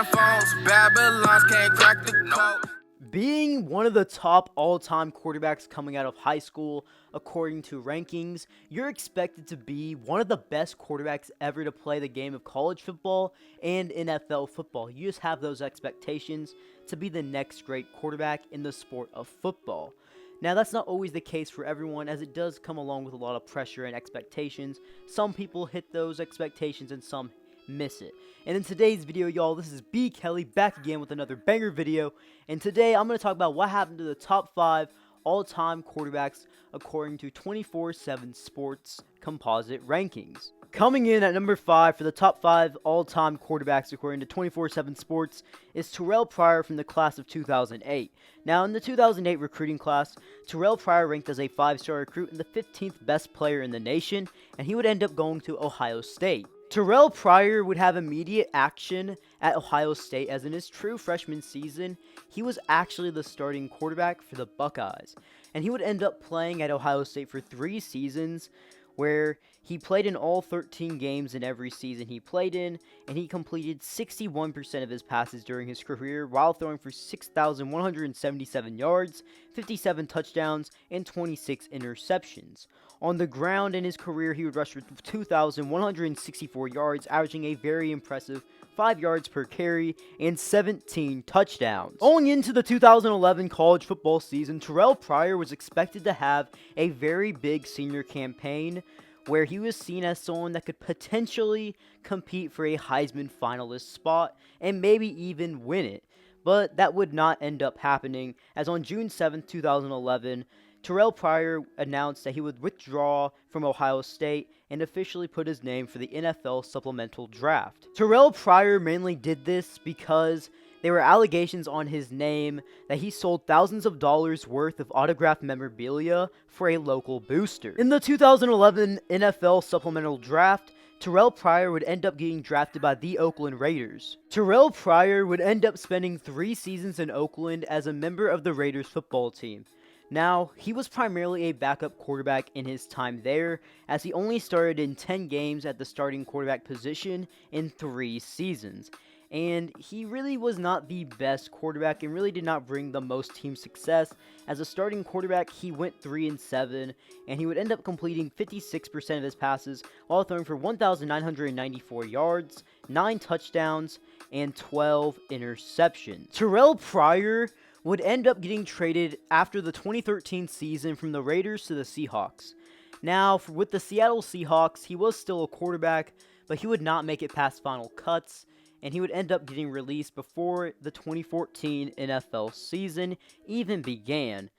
Damn phones, Babylons can't crack the code. Being one of the top all-time quarterbacks coming out of high school, according to rankings, you're expected to be one of the best quarterbacks ever to play the game of college football and NFL football. You just have those expectations to be the next great quarterback in the sport of football. Now, that's not always the case for everyone, as it does come along with a lot of pressure and expectations. Some people hit those expectations and some miss it. And in today's video, y'all, this is B. Kelly back again with another banger video. And today, I'm going to talk about what happened to the top 5 all-time quarterbacks according to 24/7 Sports composite rankings. Coming in at number 5 for the top 5 all-time quarterbacks according to 24/7 Sports is Terrelle Pryor from the class of 2008. Now, in the 2008 recruiting class, Terrelle Pryor ranked as a 5-star recruit and the 15th best player in the nation, and he would end up going to Ohio State. Terrelle Pryor would have immediate action at Ohio State, as in his true freshman season, he was actually the starting quarterback for the Buckeyes. And he would end up playing at Ohio State for 3 seasons, where he played in all 13 games in every season he played in, and he completed 61% of his passes during his career while throwing for 6,177 yards, 57 touchdowns, and 26 interceptions. On the ground in his career, he would rush for 2,164 yards, averaging a very impressive 5 yards per carry and 17 touchdowns. Going into the 2011 college football season, Terrelle Pryor was expected to have a very big senior campaign where he was seen as someone that could potentially compete for a Heisman finalist spot and maybe even win it. But that would not end up happening, as on June 7th, 2011, Terrelle Pryor announced that he would withdraw from Ohio State and officially put his name for the NFL supplemental draft. Terrelle Pryor mainly did this because there were allegations on his name that he sold thousands of dollars worth of autographed memorabilia for a local booster. In the 2011 NFL supplemental draft, Terrelle Pryor would end up getting drafted by the Oakland Raiders. Terrelle Pryor would end up spending 3 seasons in Oakland as a member of the Raiders football team. Now, he was primarily a backup quarterback in his time there, as he only started in 10 games at the starting quarterback position in 3 seasons. And he really was not the best quarterback and really did not bring the most team success. As a starting quarterback, he went 3-7, and he would end up completing 56% of his passes while throwing for 1,994 yards, 9 touchdowns, and 12 interceptions. Terrelle Pryor would end up getting traded after the 2013 season from the Raiders to the Seahawks. Now, with the Seattle Seahawks, he was still a quarterback, but he would not make it past final cuts, and he would end up getting released before the 2014 NFL season even began.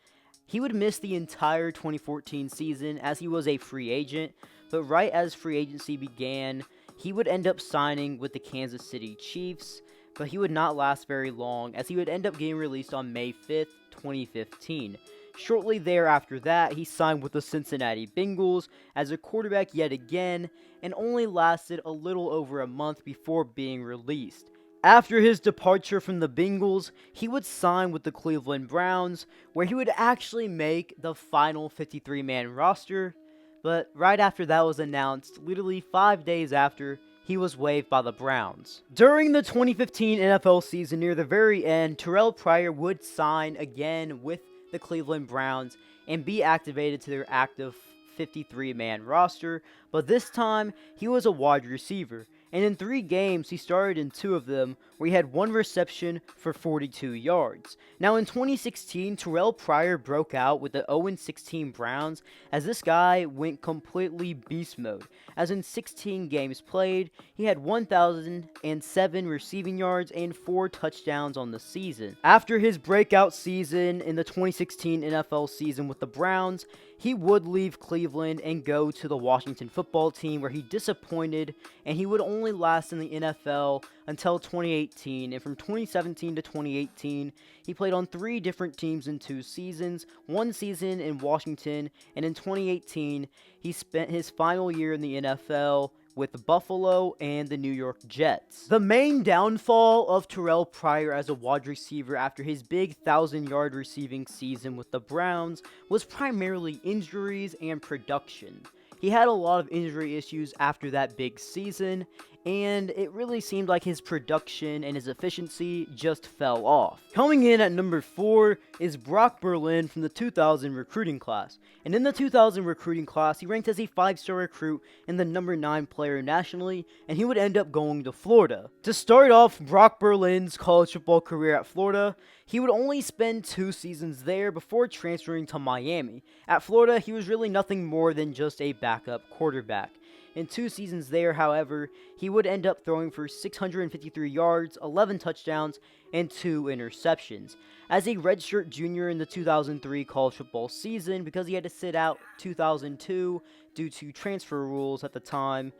He would miss the entire 2014 season as he was a free agent, but right as free agency began, he would end up signing with the Kansas City Chiefs, but he would not last very long, as he would end up getting released on May 5th, 2015. Shortly thereafter that, he signed with the Cincinnati Bengals as a quarterback yet again, and only lasted a little over a month before being released. After his departure from the Bengals, he would sign with the Cleveland Browns, where he would actually make the final 53-man roster, but right after that was announced, literally 5 days after, he was waived by the Browns. During the 2015 NFL season, near the very end, Terrelle Pryor would sign again with the Cleveland Browns and be activated to their active 53-man roster, but this time, he was a wide receiver. And in 3 games, he started in 2 of them, where he had 1 reception for 42 yards. Now, in 2016, Terrelle Pryor broke out with the 0-16 Browns, as this guy went completely beast mode. As in 16 games played, he had 1,007 receiving yards and 4 touchdowns on the season. After his breakout season in the 2016 NFL season with the Browns, he would leave Cleveland and go to the Washington football team, where he disappointed, and he would only last in the NFL until 2018, and from 2017 to 2018, he played on 3 different teams in 2 seasons, 1 season in Washington, and in 2018, he spent his final year in the NFL with Buffalo and the New York Jets. The main downfall of Terrelle Pryor as a wide receiver after his big 1,000-yard receiving season with the Browns was primarily injuries and production. He had a lot of injury issues after that big season, and it really seemed like his production and his efficiency just fell off. Coming in at number 4 is Brock Berlin from the 2000 recruiting class. And in the 2000 recruiting class, he ranked as a 5-star recruit and the number 9 player nationally, and he would end up going to Florida. To start off Brock Berlin's college football career at Florida, he would only spend 2 seasons there before transferring to Miami. At Florida, he was really nothing more than just a backup quarterback. In 2 seasons there, however, he would end up throwing for 653 yards, 11 touchdowns, and 2 interceptions. As a redshirt junior in the 2003 college football season, because he had to sit out 2002 due to transfer rules at the time,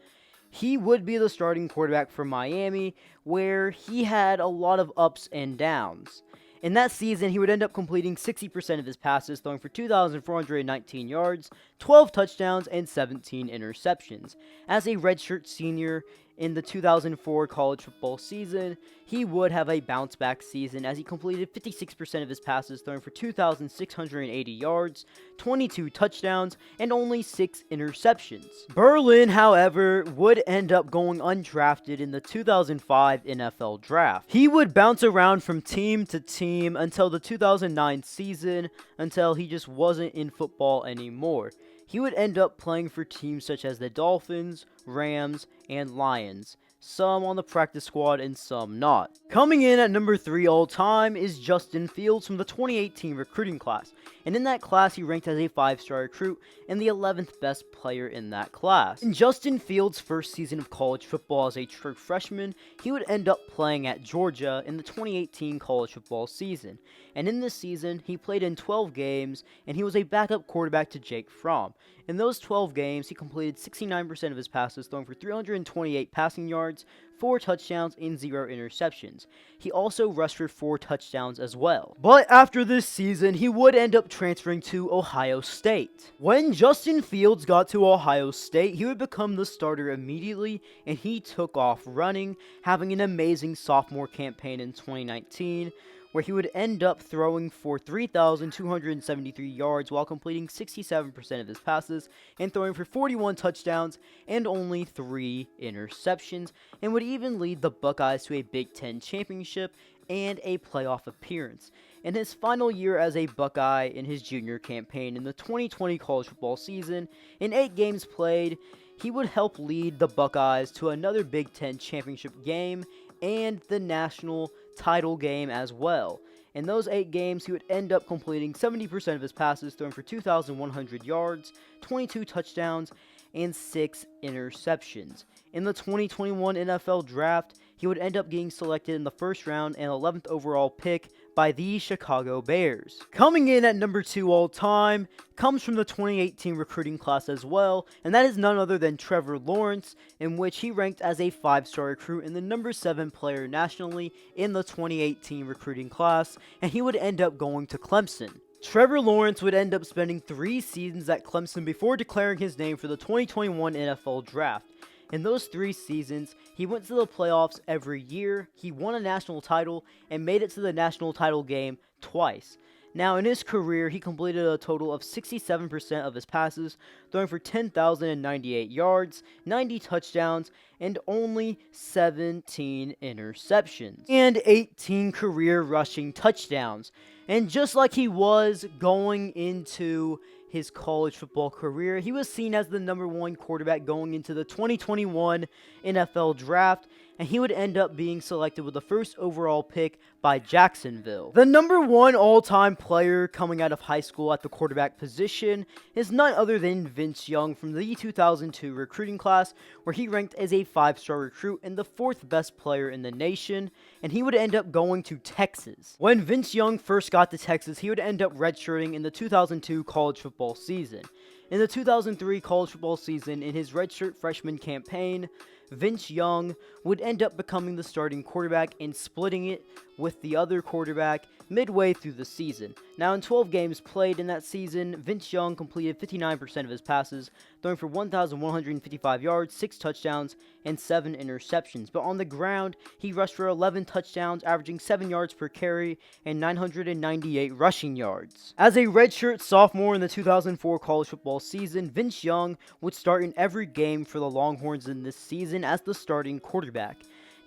he would be the starting quarterback for Miami, where he had a lot of ups and downs. In that season, he would end up completing 60% of his passes, throwing for 2,419 yards, 12 touchdowns, and 17 interceptions. As a redshirt senior in the 2004 college football season, he would have a bounce-back season as he completed 56% of his passes, throwing for 2,680 yards, 22 touchdowns, and only 6 interceptions. Berlin, however, would end up going undrafted in the 2005 NFL Draft. He would bounce around from team to team until the 2009 season, until he just wasn't in football anymore. He would end up playing for teams such as the Dolphins, Rams, and Lions, some on the practice squad and some not. Coming in at number 3 all time is Justin Fields from the 2018 recruiting class, and in that class he ranked as a 5-star recruit and the 11th best player in that class. In Justin Fields' first season of college football as a true freshman, he would end up playing at Georgia in the 2018 college football season, and in this season he played in 12 games and he was a backup quarterback to Jake Fromm. In those 12 games, he completed 69% of his passes, throwing for 328 passing yards, 4 touchdowns, and 0 interceptions. He also rushed for 4 touchdowns as well. But after this season, he would end up transferring to Ohio State. When Justin Fields got to Ohio State, he would become the starter immediately, and he took off running, having an amazing sophomore campaign in 2019, where he would end up throwing for 3,273 yards while completing 67% of his passes and throwing for 41 touchdowns and only 3 interceptions, and would even lead the Buckeyes to a Big Ten championship and a playoff appearance. In his final year as a Buckeye in his junior campaign in the 2020 college football season, in 8 games played, he would help lead the Buckeyes to another Big Ten championship game and the national title game as well. In those 8 games, he would end up completing 70% of his passes, throwing for 2,100 yards, 22 touchdowns, and 6 interceptions. In the 2021 NFL Draft, he would end up getting selected in the first round and 11th overall pick by the Chicago Bears. Coming in at number 2 all time comes from the 2018 recruiting class as well, and that is none other than Trevor Lawrence, in which he ranked as a 5-star recruit and the number 7 player nationally in the 2018 recruiting class, and he would end up going to Clemson. Trevor Lawrence would end up spending 3 seasons at Clemson before declaring his name for the 2021 NFL Draft. In those 3 seasons, he went to the playoffs every year, he won a national title, and made it to the national title game twice. Now, in his career, he completed a total of 67% of his passes, throwing for 10,098 yards, 90 touchdowns, and only 17 interceptions, and 18 career rushing touchdowns. And just like he was going into his college football career, he was seen as the number 1 quarterback going into the 2021 NFL Draft, and he would end up being selected with the first overall pick by Jacksonville. The number 1 all-time player coming out of high school at the quarterback position is none other than Vince Young from the 2002 recruiting class, where he ranked as a 5-star recruit and the 4th best player in the nation, and he would end up going to Texas. When Vince Young first got to Texas, he would end up redshirting in the 2002 college football season. In the 2003 college football season, in his redshirt freshman campaign, Vince Young would end up becoming the starting quarterback and splitting it with the other quarterback midway through the season. Now, in 12 games played in that season, Vince Young completed 59% of his passes, throwing for 1,155 yards, 6 touchdowns, and 7 interceptions. But on the ground, he rushed for 11 touchdowns, averaging 7 yards per carry and 998 rushing yards. As a redshirt sophomore in the 2004 college football season, Vince Young would start in every game for the Longhorns in this season as the starting quarterback.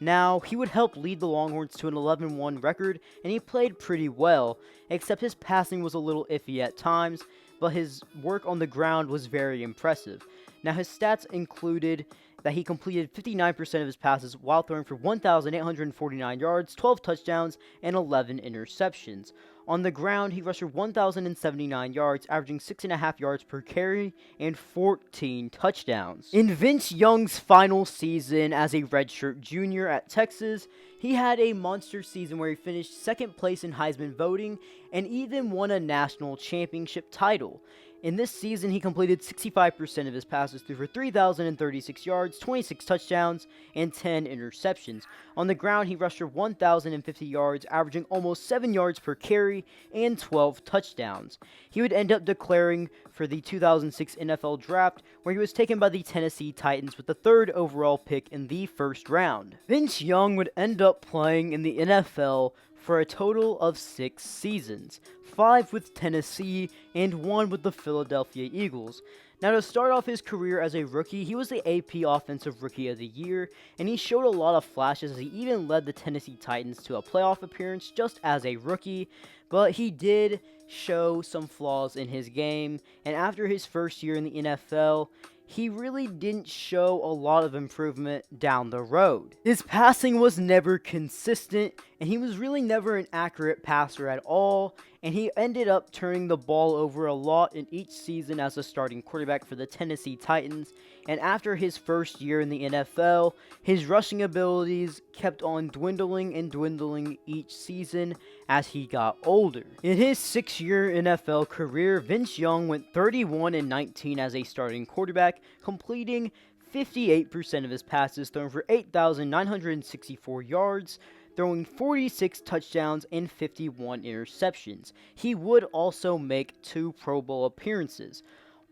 Now, he would help lead the Longhorns to an 11-1 record, and he played pretty well, except his passing was a little iffy at times, but his work on the ground was very impressive. Now, his stats included that he completed 59% of his passes while throwing for 1,849 yards, 12 touchdowns, and 11 interceptions. On the ground, he rushed for 1,079 yards, averaging 6.5 yards per carry, and 14 touchdowns. In Vince Young's final season as a redshirt junior at Texas, he had a monster season where he finished second place in Heisman voting and even won a national championship title. In this season, he completed 65% of his passes, threw for 3,036 yards, 26 touchdowns, and 10 interceptions. On the ground, he rushed for 1,050 yards, averaging almost 7 yards per carry, and 12 touchdowns. He would end up declaring for the 2006 NFL Draft, where he was taken by the Tennessee Titans with the 3rd overall pick in the first round. Vince Young would end up playing in the NFL for a total of 6 seasons, 5 with Tennessee and 1 with the Philadelphia Eagles. Now, to start off his career as a rookie, he was the AP Offensive Rookie of the Year, and he showed a lot of flashes as he even led the Tennessee Titans to a playoff appearance just as a rookie, but he did show some flaws in his game, and after his first year in the NFL, he really didn't show a lot of improvement down the road. His passing was never consistent, and he was really never an accurate passer at all, and he ended up turning the ball over a lot in each season as a starting quarterback for the Tennessee Titans. And after his first year in the NFL, his rushing abilities kept on dwindling and dwindling each season as he got older. In his 6-year NFL career, Vince Young went 31-19 as a starting quarterback, completing 58% of his passes, thrown for 8,964 yards, throwing 46 touchdowns and 51 interceptions. He would also make 2 Pro Bowl appearances.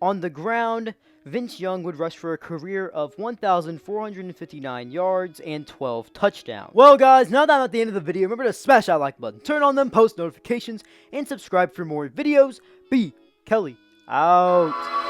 On the ground, Vince Young would rush for a career of 1,459 yards and 12 touchdowns. Well, guys, now that I'm at the end of the video, remember to smash that like button, turn on them post notifications, and subscribe for more videos. B. Kelly out.